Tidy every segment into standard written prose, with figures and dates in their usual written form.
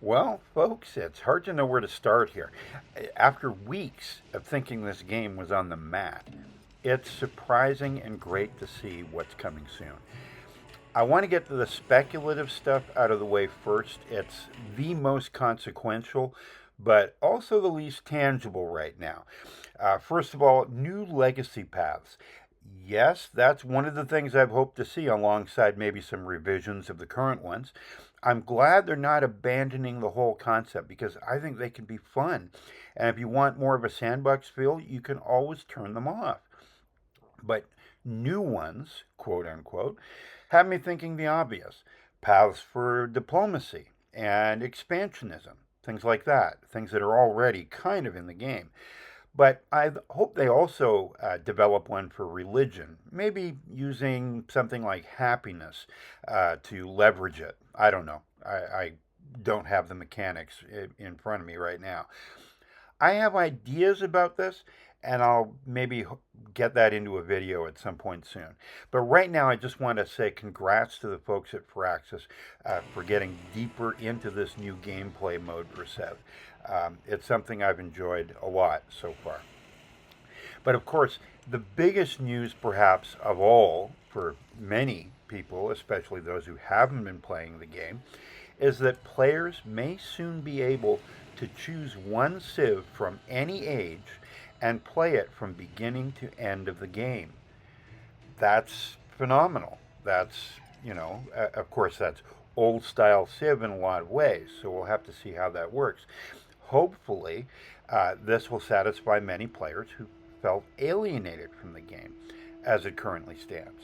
Well, folks, it's hard to know where to start here. After weeks of thinking this game was on the mat, it's surprising and great to see what's coming soon. I want to get to the speculative stuff out of the way first. It's the most consequential, but also the least tangible right now. First of all, new legacy paths. Yes, that's one of the things I've hoped to see alongside maybe some revisions of the current ones. I'm glad they're not abandoning the whole concept because I think they can be fun. And if you want more of a sandbox feel, you can always turn them off. But new ones, quote unquote, have me thinking the obvious paths for diplomacy and expansionism, things like that, things that are already kind of in the game. But I hope they also develop one for religion, maybe using something like happiness to leverage it. I don't know. I don't have the mechanics in front of me right now. I have ideas about this, and I'll maybe get that into a video at some point soon. But right now, I just want to say congrats to the folks at Firaxis for getting deeper into this new gameplay mode for Sev. It's something I've enjoyed a lot so far. But of course, the biggest news, perhaps of all, for many people, especially those who haven't been playing the game, is that players may soon be able to choose one Civ from any age and play it from beginning to end of the game. That's phenomenal. Of course, that's old style Civ in a lot of ways, so we'll have to see how that works. Hopefully, this will satisfy many players who felt alienated from the game as it currently stands.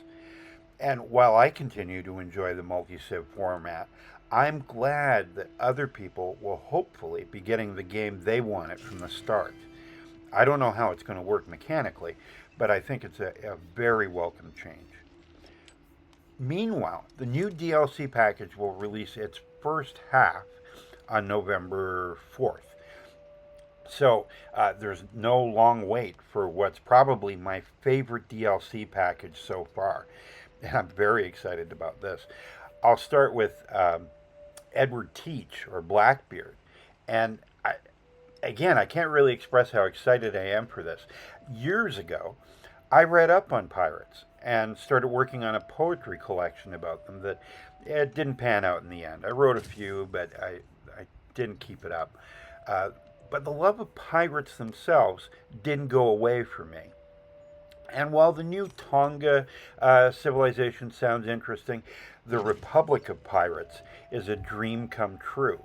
And while I continue to enjoy the multi civ format, I'm glad that other people will hopefully be getting the game they wanted from the start. I don't know how it's going to work mechanically, but I think it's a very welcome change. Meanwhile, the new DLC package will release its first half on November 4th. So there's no long wait for what's probably my favorite DLC package so far. And I'm very excited about this. I'll start with Edward Teach, or Blackbeard. And again, I can't really express how excited I am for this. Years ago, I read up on pirates and started working on a poetry collection about them that it didn't pan out in the end. I wrote a few, but I didn't keep it up. Uh, but the love of pirates themselves didn't go away for me. And while the new Tonga civilization sounds interesting, the Republic of Pirates is a dream come true.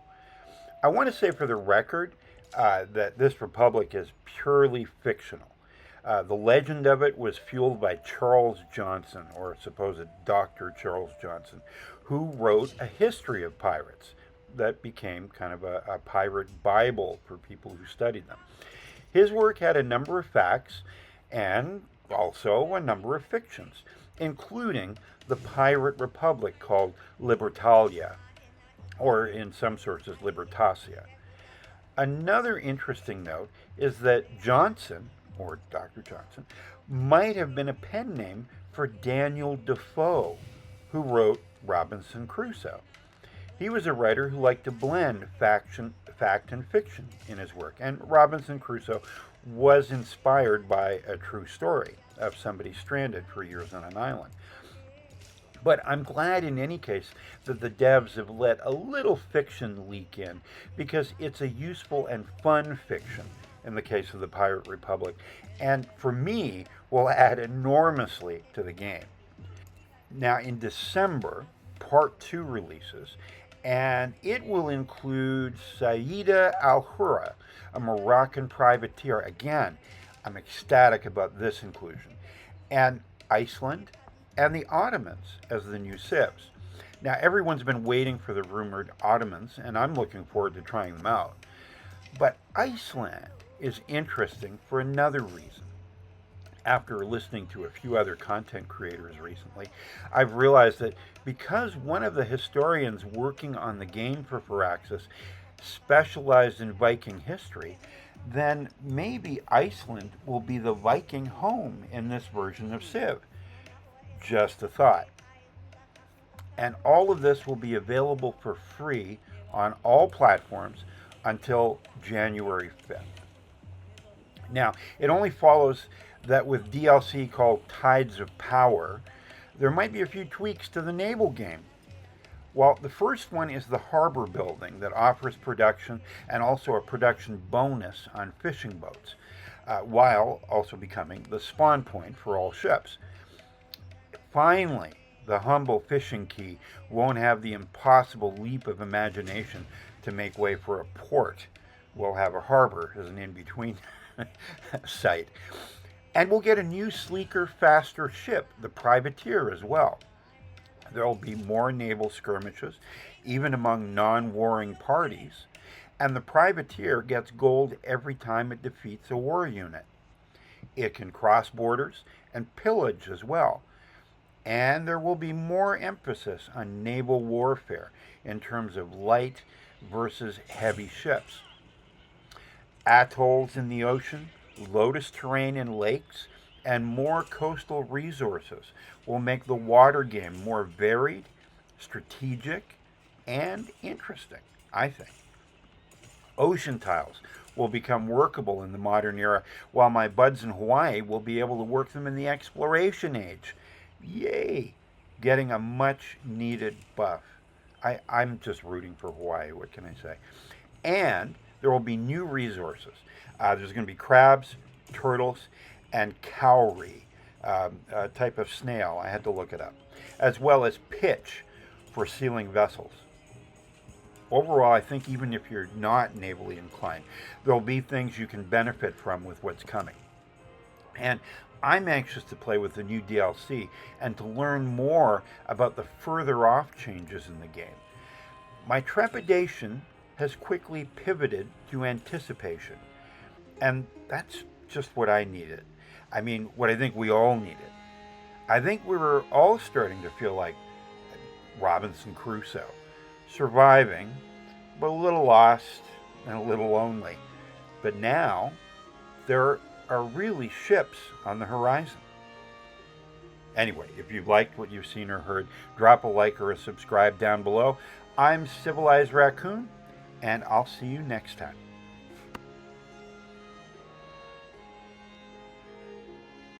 I want to say for the record that this republic is purely fictional. The legend of it was fueled by Charles Johnson, or supposed Dr. Charles Johnson, who wrote a history of pirates that became kind of a pirate Bible for people who studied them. His work had a number of facts and also a number of fictions, including the pirate republic called Libertalia, or in some sources, Libertasia. Another interesting note is that Johnson, or Dr. Johnson, might have been a pen name for Daniel Defoe, who wrote Robinson Crusoe. He was a writer who liked to blend fact and fiction in his work, and Robinson Crusoe was inspired by a true story of somebody stranded for years on an island. But I'm glad in any case that the devs have let a little fiction leak in because it's a useful and fun fiction in the case of the Pirate Republic, and for me, will add enormously to the game. Now, in December, Part 2 releases, and it will include Saida Al Hura, a Moroccan privateer. Again, I'm ecstatic about this inclusion. And Iceland and the Ottomans as the new civs. Now, everyone's been waiting for the rumored Ottomans, and I'm looking forward to trying them out. But Iceland is interesting for another reason. After listening to a few other content creators recently, I've realized that because one of the historians working on the game for Firaxis specialized in Viking history, then maybe Iceland will be the Viking home in this version of Civ. Just a thought. And all of this will be available for free on all platforms until January 5th. Now, it only follows that with DLC called Tides of Power, there might be a few tweaks to the naval game. Well, the first one is the harbor building that offers production and also a production bonus on fishing boats, while also becoming the spawn point for all ships. Finally, the humble fishing key won't have the impossible leap of imagination to make way for a port. We'll have a harbor as an in between site. And we'll get a new, sleeker, faster ship, the privateer, as well. There will be more naval skirmishes, even among non warring parties, and the privateer gets gold every time it defeats a war unit. It can cross borders and pillage as well. And there will be more emphasis on naval warfare in terms of light versus heavy ships. Atolls in the ocean, lotus terrain in lakes, and more coastal resources will make the water game more varied, strategic, and interesting, I think. Ocean tiles will become workable in the modern era, while my buds in Hawaii will be able to work them in the exploration age. Yay! Getting a much needed buff. I'm just rooting for Hawaii, what can I say? And there will be new resources. There's going to be crabs, turtles, and cowrie, a type of snail. I had to look it up. As well as pitch for sealing vessels. Overall, I think even if you're not navally inclined, there'll be things you can benefit from with what's coming. And I'm anxious to play with the new DLC and to learn more about the further off changes in the game. My trepidation has quickly pivoted to anticipation. And that's just what I needed. I mean, what I think we all needed. I think we were all starting to feel like Robinson Crusoe, surviving, but a little lost and a little lonely. But now, there are really ships on the horizon. Anyway, if you've liked what you've seen or heard, drop a like or a subscribe down below. I'm Civilized Raccoon, and I'll see you next time.